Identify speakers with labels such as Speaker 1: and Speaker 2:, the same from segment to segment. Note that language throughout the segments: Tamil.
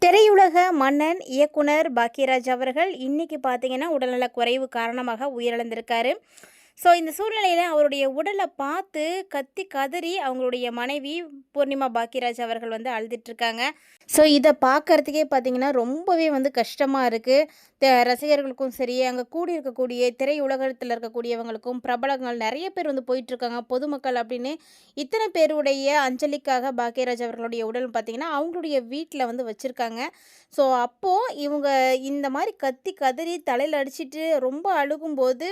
Speaker 1: திரையுலக மன்னன், இயக்குனர் பாக்யராஜ் அவர்கள் இன்னைக்கு பார்த்தீங்கன்னா, உடல்நலக் குறைவு காரணமாக உயிரிழந்திருக்காரு. ஸோ, இந்த சூழ்நிலையில அவருடைய உடல பார்த்து கத்தி கதறி அவங்களுடைய மனைவி பூர்ணிமா பாக்யராஜ் அவர்கள் வந்து அழுதுட்டுருக்காங்க. ஸோ, இத பார்க்கறதுக்கே பார்த்தீங்கன்னா, ரொம்பவே வந்து கஷ்டமா இருக்கு. ரசிகர்களுக்கும் சரி, அங்க கூடி இருக்கக்கூடிய திரையுலகத்துல இருக்கக்கூடியவங்களுக்கும், பிரபலங்கள் நெறைய பேர் வந்து போயிட்டுருக்காங்க. பொதுமக்கள் அப்படின்னு இத்தனை பேருடைய அஞ்சலிக்காக பாக்யராஜ் அவர்களுடைய உடல் பார்த்தீங்கன்னா, அவங்களுடைய வீட்ல வந்து வச்சிருக்காங்க. ஸோ, அப்போ இவங்க இந்த மாரி கத்தி கதறி தலையில அடிச்சிட்டு ரொம்ப அழுகும்போது,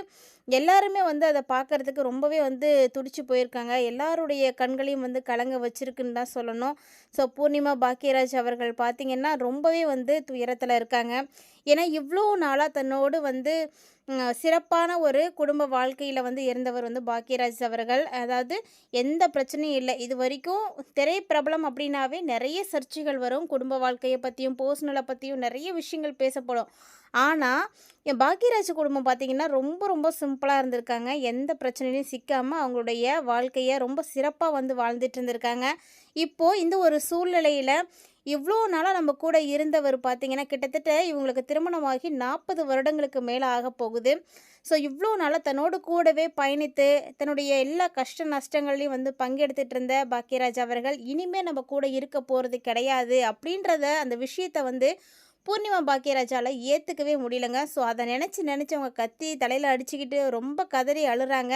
Speaker 1: எல்லாருமே வந்து அத பார்க்கறதுக்கு ரொம்பவே வந்து துடிச்சு போயிருக்காங்க. எல்லாருடைய கண்களையும் வந்து கலங்க வச்சிருக்குன்னு தான் சொல்லணும். ஸோ, பூர்ணிமா பாக்யராஜ் அவர்கள் பார்த்தீங்கன்னா, ரொம்பவே வந்து துயரத்தில இருக்காங்க. ஏன்னா, இவ்ளோ நாளா தன்னோடு வந்து சிறப்பான ஒரு குடும்ப வாழ்க்கையில வந்து இருந்தவர் வந்து பாக்யராஜ் அவர்கள். அதாவது எந்த பிரச்சனையும் இல்ல. இதுவரைக்கும் திரை பிரபலம் அப்படின்னாவே நெறைய சர்ச்சைகள் வரும். குடும்ப வாழ்க்கைய பத்தியும், பர்சனல பத்தியும் நெறைய விஷயங்கள் பேசப்படும். ஆனா, என் பாக்யராஜ் குடும்பம் பார்த்தீங்கன்னா, ரொம்ப ரொம்ப சிம்பிளா இருந்திருக்காங்க. எந்த பிரச்சனையிலயும் சிக்காம அவங்களுடைய வாழ்க்கைய ரொம்ப சிறப்பா வந்து வாழ்ந்துட்டு இருந்திருக்காங்க. இப்போ இந்த ஒரு சூழ்நிலையில இவ்ளோ நாளா நம்ம கூட இருந்தவர் பார்த்தீங்கன்னா, கிட்டத்தட்ட இவங்களுக்கு திருமணமாகி 40 வருடங்களுக்கு மேல ஆகப்போகுது. ஸோ, இவ்ளோ நாளா தன்னோடு கூடவே பயணித்து, தன்னுடைய எல்லா கஷ்ட நஷ்டங்கள்லயும் வந்து பங்கெடுத்துட்டு இருந்த பாக்யராஜ் அவர்கள், இனிமே நம்ம கூட இருக்க போறது கிடையாது அப்படின்றத அந்த விஷயத்த வந்து பூர்ணிமா பாக்யராஜால ஏத்துக்கவே முடியலங்க. ஸோ, அத நெனச்சு நெனச்சு அவங்க கத்தி தலையில அடிச்சுக்கிட்டு ரொம்ப கதறி அழுறாங்க.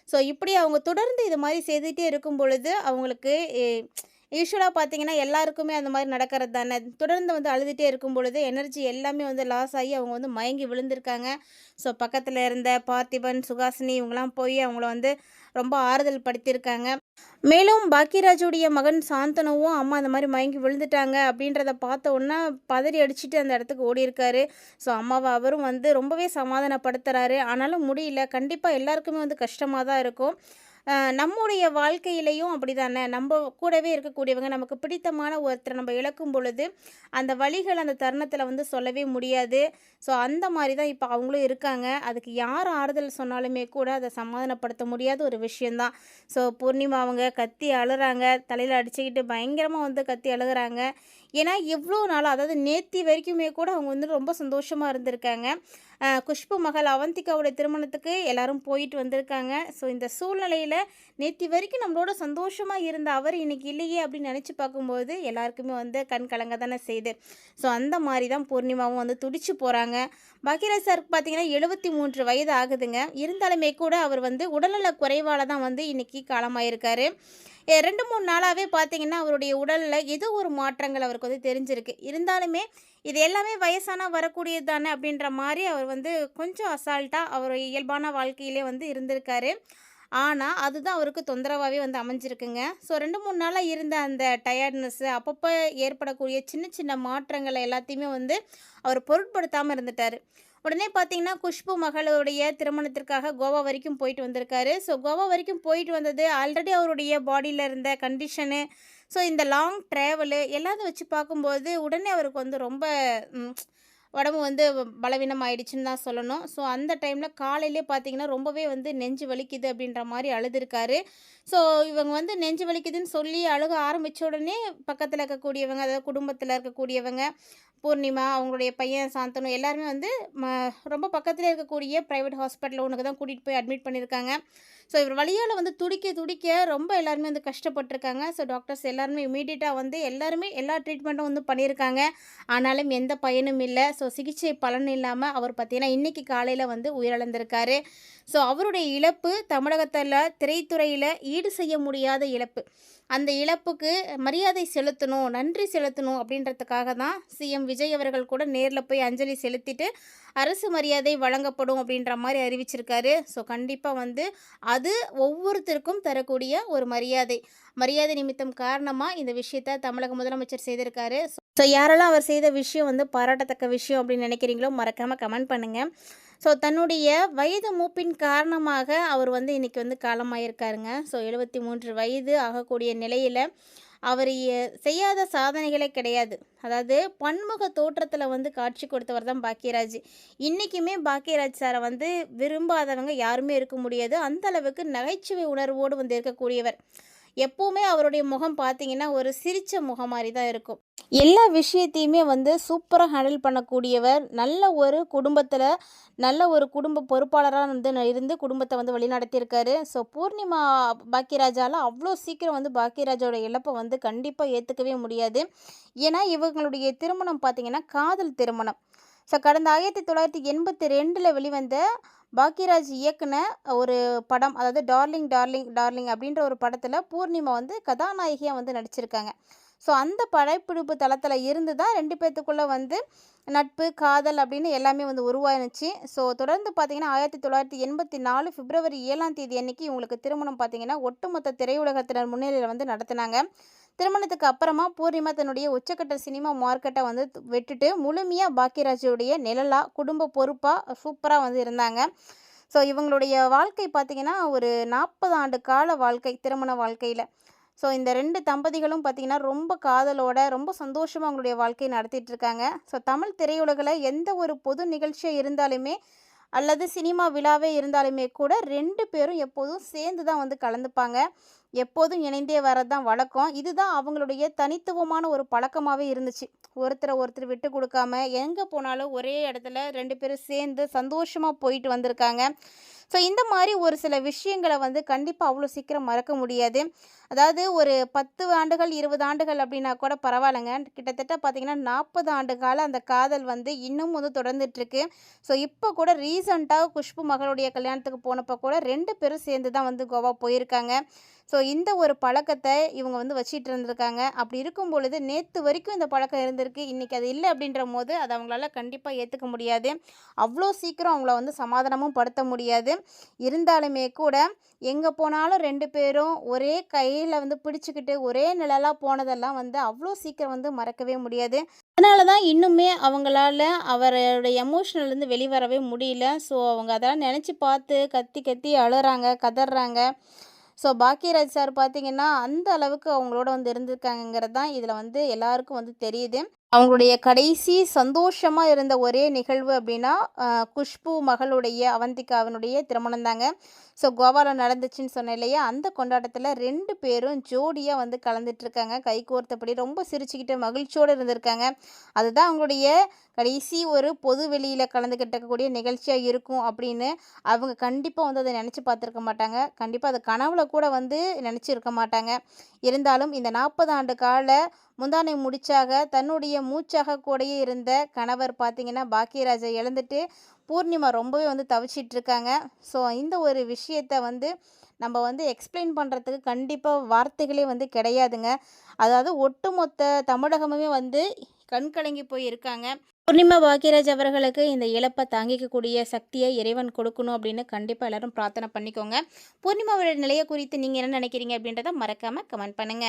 Speaker 1: ஸோ, இப்படி அவங்க தொடர்ந்து இது மாரி செய்துட்டே இருக்கும் பொழுது, அவங்களுக்கு எ யூசுவலா பார்த்தீங்கன்னா, எல்லாருக்குமே அந்த மாரி நடக்கிறது தானே. தொடர்ந்து வந்து அழுதுட்டே இருக்கும் பொழுது, எனர்ஜி எல்லாமே வந்து லாஸ் ஆகி அவங்க வந்து மயங்கி விழுந்திருக்காங்க. ஸோ, பக்கத்துல இருந்த பார்த்திபன், சுஹாசினி இவங்கலாம் போய் அவங்கள வந்து ரொம்ப ஆறுதல் படுத்தியிருக்காங்க. மேலும் பாக்யராஜுடைய மகன் சாந்தனுவும், அம்மா இந்த மாரி மயங்கி விழுந்துட்டாங்க அப்படின்றத பார்த்த உடனே பதறி அடிச்சுட்டு அந்த இடத்துக்கு ஓடியிருக்காரு. ஸோ, அம்மாவ அவரும் வந்து ரொம்பவே சமாதானப்படுத்துறாரு. ஆனாலும் முடியல. கண்டிப்பா எல்லாருக்குமே வந்து கஷ்டமா தான் இருக்கும். நம்முடைய வாழ்க்கையிலயும் அப்படிதானே. நம்ப கூடவே இருக்கக்கூடியவங்க, நமக்கு பிடித்தமான ஒருத்தர நம்ம இழக்கும் பொழுது, அந்த வலிகள் அந்த தருணத்தில வந்து சொல்லவே முடியாது. ஸோ, அந்த மாரி தான் இப்ப அவங்களும் இருக்காங்க. அதுக்கு யார் ஆறுதல் சொன்னாலுமே கூட அத சமாதானப்படுத்த முடியாத ஒரு விஷயம் தான். ஸோ, பூர்ணிமா அவங்க கத்தி அழுறாங்க. தலையில அடிச்சுக்கிட்டு பயங்கரமா வந்து கத்தி அழுகுறாங்க. ஏன்னா, இவ்ளோ நாளா அதாவது நேத்தி வரைக்குமே கூட அவங்க வந்து ரொம்ப சந்தோஷமா இருந்திருக்காங்க. குஷ்பு மகள் அவந்திகாவுடைய திருமணத்துக்கு எல்லாரும் போயிட்டு வந்திருக்காங்க. ஸோ, இந்த சூழ்நிலையில நேத்தி வரைக்கும் நம்மளோட சந்தோஷமா இருந்த அவர் இன்னைக்கு இல்லையே அப்படின்னு நெனச்சு பார்க்கும்போது, எல்லாருக்குமே வந்து கண் கலங்க தானே செய்யுது. ஸோ, அந்த மாரி தான் பூர்ணிமாவும் வந்து துடிச்சு போறாங்க. பாக்யராஜ் சாருக்கு பார்த்தீங்கன்னா 73 வயது ஆகுதுங்க. இருந்தாலுமே கூட அவர் வந்து உடல்நலக் குறைவால தான் வந்து இன்னைக்கு காலமாயிருக்காரு. 2, 3 நாளாவே பார்த்தீங்கன்னா, அவருடைய உடல்ல ஏதோ ஒரு மாற்றங்கள் அவருக்கு வந்து தெரிஞ்சிருக்கு. இருந்தாலுமே இது எல்லாமே வயசானா வரக்கூடியது தானே அப்படின்ற மாரி அவர் வந்து கொஞ்சம் அசால்ட்டா அவர் இயல்பான வாழ்க்கையிலே வந்து இருந்திருக்காரு. ஆனா, அதுதான் அவருக்கு தொந்தரவாவே வந்து அமைஞ்சிருக்குங்க. ஸோ, 2, 3 நாளா இருந்த அந்த டயர்ட்னஸ்ஸு அப்பப்ப ஏற்படக்கூடிய சின்ன சின்ன மாற்றங்கள எல்லாத்தையுமே வந்து அவர் பொருட்படுத்தாம இருந்துட்டாரு. உடனே பார்த்தீங்கன்னா, குஷ்பு மகளுடைய திருமணத்திற்காக கோவா வரைக்கும் போயிட்டு வந்திருக்காரு. ஸோ, கோவா வரைக்கும் போயிட்டு வந்தது ஆல்ரெடி அவருடைய பாடியில இருந்த கண்டிஷனு, ஸோ இந்த லாங் ட்ராவலு எல்லாத்தையும் வச்சு பார்க்கும்போது, உடனே அவருக்கு வந்து ரொம்ப ம் உடம்பு வந்து பலவீனம் ஆயிடுச்சுன்னு தான் சொல்லணும். ஸோ, அந்த டைம்ல காலையிலே பார்த்தீங்கன்னா, ரொம்பவே வந்து நெஞ்சு வலிக்குது அப்படின்ற மாரி அழுதுருக்காரு. ஸோ, இவங்க வந்து நெஞ்சு வலிக்குதுன்னு சொல்லி அழுக ஆரம்பிச்ச உடனே, பக்கத்தில இருக்கக்கூடியவங்க, அதாவது குடும்பத்தில இருக்கக்கூடியவங்க, பூர்ணிமா, அவங்களுடைய பையன் சாந்தனு எல்லாருமே வந்து ம ரொம்ப பக்கத்திலே இருக்கக்கூடிய பிரைவேட் ஹாஸ்பிட்டல் ஒண்ணுக்கு தான் கூட்டிட்டு போய் அட்மிட் பண்ணியிருக்காங்க. ஸோ, இவர் வலியால வந்து துடிக்க துடிக்க ரொம்ப எல்லாருமே வந்து கஷ்டப்பட்டுருக்காங்க. ஸோ, டாக்டர்ஸ் எல்லாருமே இம்மீடியட்டா வந்து எல்லாருமே எல்லா ட்ரீட்மெண்ட்டும் வந்து பண்ணியிருக்காங்க. ஆனாலும் எந்த பயனும் இல்ல. ஸோ, சிகிச்சை பலன் இல்லாம அவர் பார்த்தீங்கன்னா, இன்னைக்கு காலையில வந்து உயிரிழந்திருக்காரு. ஸோ, அவருடைய இழப்பு தமிழகத்தில திரைத்துறையில ஈடு செய்ய முடியாத இழப்பு. அந்த இழப்புக்கு மரியாதை செலுத்தணும், நன்றி செலுத்தணும் அப்படின்றதுக்காக தான் சிஎம் விஜய் அவர்கள் கூட நேர்ல போய் அஞ்சலி செலுத்திட்டு, அரசு மரியாதை வழங்கப்படும் அப்படின்ற மாரி அறிவிச்சிருக்காரு. ஸோ, கண்டிப்பா வந்து அது ஒவ்வொருத்தருக்கும் தரக்கூடிய ஒரு மரியாதை. மரியாதை நிமித்தம் காரணமா இந்த விஷயத்த தமிழக முதலமைச்சர் செய்திருக்காரு. ஸோ, யாரெல்லாம் அவர் செய்த விஷயம் வந்து பாராட்டத்தக்க விஷயம் அப்படின்னு நினைக்கிறீங்களோ, மறக்காம கமெண்ட் பண்ணுங்க. ஸோ, தன்னுடைய வயது மூப்பின் காரணமாக அவர் வந்து இன்னைக்கு வந்து காலமாயிருக்காருங்க. ஸோ, 73 வயது ஆகக்கூடிய நிலையில, அவர் செய்யாத சாதனைகளே கிடையாது. அதாவது பன்முக தோற்றத்தில வந்து காட்சி கொடுத்தவர் தான் பாக்யராஜ். இன்னைக்குமே பாக்யராஜ் சார வந்து விரும்பாதவங்க யாருமே இருக்க முடியாது. அந்த அளவுக்கு நகைச்சுவை உணர்வோடு வந்து இருக்கக்கூடியவர். எப்பவுமே அவருடைய முகம் பார்த்தீங்கன்னா, ஒரு சிரிச்ச முகம் மாரி தான் இருக்கும். எல்லா விஷயத்தையுமே வந்து சூப்பரா ஹேண்டில் பண்ணக்கூடியவர். நல்ல ஒரு குடும்ப பொறுப்பாளரா வந்து இருந்து குடும்பத்த வந்து வழிநடத்தியிருக்காரு. ஸோ பூர்ணிமா பாக்கியராஜால அவ்ளோ சீக்கிரம் வந்து பாக்கியராஜோட இழப்ப வந்து கண்டிப்பா ஏத்துக்கவே முடியாது. ஏன்னா, இவங்களுடைய திருமணம் பார்த்தீங்கன்னா, காதல் திருமணம். ஸோ கடந்த 1982ல வெளிவந்த பாக்கியராஜ் இயக்குன ஒரு படம். அதாவது டார்லிங், டார்லிங், டார்லிங் அப்படின்ற ஒரு படத்தில பூர்ணிமா வந்து கதாநாயகியா வந்து நடிச்சிருக்காங்க. ஸோ அந்த படப்பிடிப்பு தளத்தில இருந்து தான் 2 பேத்துக்குள்ள வந்து நட்பு, காதல் அப்படின்னு எல்லாமே வந்து உருவானுச்சு. ஸோ தொடர்ந்து பார்த்தீங்கன்னா, 1984 பிப்ரவரி 7ஆம் தேதி அன்னைக்கு இவங்களுக்கு திருமணம் பார்த்தீங்கன்னா, ஒட்டுமொத்த திரையுலகத்தினர் முன்னிலையில வந்து நடத்துனாங்க. திருமணத்துக்கு அப்புறமா பூர்ணிமா தன்னுடைய உச்சக்கட்ட சினிமா மார்க்கெட்டை வந்து விட்டுட்டு முழுமையா பாக்கியராஜுடைய நிழலா, குடும்ப பொறுப்பா சூப்பரா வந்து இருந்தாங்க. ஸோ இவங்களுடைய வாழ்க்கை பார்த்தீங்கன்னா, ஒரு 40 ஆண்டு கால வாழ்க்கை, திருமண வாழ்க்கையில. ஸோ இந்த 2 தம்பதிகளும் பார்த்தீங்கன்னா, ரொம்ப காதலோட, ரொம்ப சந்தோஷமா அவங்களுடைய வாழ்க்கைய நடத்திட்டு இருக்காங்க. ஸோ தமிழ் திரையுலகில எந்த ஒரு பொது நிகழ்ச்சியா இருந்தாலுமே, அல்லது சினிமா விழாவே இருந்தாலுமே கூட 2 பேரும் எப்போதும் சேர்ந்து தான் வந்து கலந்துப்பாங்க. எப்போதும் இணைந்தே வரது தான் வழக்கம். இதுதான் அவங்களுடைய தனித்துவமான ஒரு பழக்கமாவே இருந்துச்சு. ஒருத்தர ஒருத்தர் விட்டு குடுக்காம, எங்க போனாலும் ஒரே இடத்துல 2 பேரும் சேர்ந்து சந்தோஷமா போயிட்டு வந்திருக்காங்க. ஸோ இந்த மாரி ஒரு சில விஷயங்கள வந்து கண்டிப்பா அவ்வளோ சீக்கிரம் மறக்க முடியாது. அதாவது ஒரு 10 ஆண்டுகள், 20 ஆண்டுகள் அப்படின்னா கூட பரவாயில்லங்க. கிட்டத்தட்ட பார்த்தீங்கன்னா, 40 ஆண்டு கால அந்த காதல் வந்து இன்னும் வந்து தொடர்ந்துட்டுருக்கு. ஸோ இப்போ கூட ரீசென்ட்டா குஷ்பு மகளுடைய கல்யாணத்துக்கு போனப்போ கூட 2 பேரும் சேர்ந்து தான் வந்து கோவா போயிருக்காங்க. ஸோ இந்த ஒரு பழக்கத்த இவங்க வந்து வச்சிட்டு இருந்திருக்காங்க. அப்படி இருக்கும் பொழுது நேத்து வரைக்கும் இந்த பழக்கம் இருந்திருக்கு. இன்னைக்கு அது இல்ல அப்படின்றபோது, அத அவங்களால கண்டிப்பா ஏத்துக்க முடியாது. அவ்வளோ சீக்கிரம் அவங்கள வந்து சமாதானமும் படுத்த முடியாது. இருந்தாலுமே கூட, எங்க போனாலும் 2 பேரும் ஒரே கையில வந்து பிடிச்சுக்கிட்டு, ஒரே நிழலா போனதெல்லாம் வந்து அவ்வளோ சீக்கிரம் வந்து மறக்கவே முடியாது. அதனால தான் இன்னுமே அவங்களால அவருடைய எமோஷனல்லேருந்து வெளிவரவே முடியல. ஸோ அவங்க அதெல்லாம் நெனச்சு பார்த்து கத்தி கத்தி அழுறாங்க, கதர்றாங்க. ஸோ பாக்கியராஜ் சார் பார்த்தீங்கன்னா, அந்த அளவுக்கு அவங்களோட வந்து இருந்திருக்காங்கங்கிறது தான் இதில வந்து எல்லாருக்கும் வந்து தெரியுது. அவங்களுடைய கடைசி சந்தோஷமா இருந்த ஒரே நிகழ்வு அப்படின்னா, குஷ்பு மகளுடைய அவந்திகாவினுடைய திருமணம் தாங்க. ஸோ கோவால நடந்துச்சுன்னு சொன்னேன் இல்லையா? அந்த கொண்டாட்டத்தில 2 பேரும் ஜோடியா வந்து கலந்துட்டுருக்காங்க. கைகோர்த்தபடி ரொம்ப சிரிச்சுக்கிட்டு மகிழ்ச்சியோடு இருந்திருக்காங்க. அதுதான் அவங்களுடைய கடைசி ஒரு பொது வெளியில கலந்துக்கிட்டக்கூடிய நிகழ்ச்சியா இருக்கும் அப்படின்னு அவங்க கண்டிப்பா வந்து அத நெனச்சு பார்த்துருக்க மாட்டாங்க. கண்டிப்பா அது கனவுல கூட வந்து நெனச்சிருக்க மாட்டாங்க. இருந்தாலும் இந்த 40 ஆண்டு கால முந்தானை முடிச்சாக தன்னுடைய மூச்சாக கூடயே இருந்த கணவர் பார்த்தீங்கன்னா, பாக்கியராஜை இழந்துட்டு பூர்ணிமா ரொம்பவே வந்து தவிச்சிட்ருக்காங்க. ஸோ இந்த ஒரு விஷயத்த வந்து நம்ம வந்து எக்ஸ்பிளைன் பண்ணுறதுக்கு கண்டிப்பா வார்த்தைகளே வந்து கிடையாதுங்க. அதாவது ஒட்டுமொத்த தமிழகமுமே வந்து கண்கலங்கி போய் இருக்காங்க. பூர்ணிமா பாக்கியராஜ் அவர்களுக்கு இந்த இழப்ப தாங்கிக்கக்கூடிய சக்திய இறைவன் கொடுக்கணும் அப்படின்னு கண்டிப்பா எல்லாரும் பிரார்த்தனை பண்ணிக்கோங்க. பூர்ணிமாவோட நிலைய குறித்து நீங்க என்ன நினைக்கிறீங்க அப்படின்றத மறக்காம கமெண்ட் பண்ணுங்க.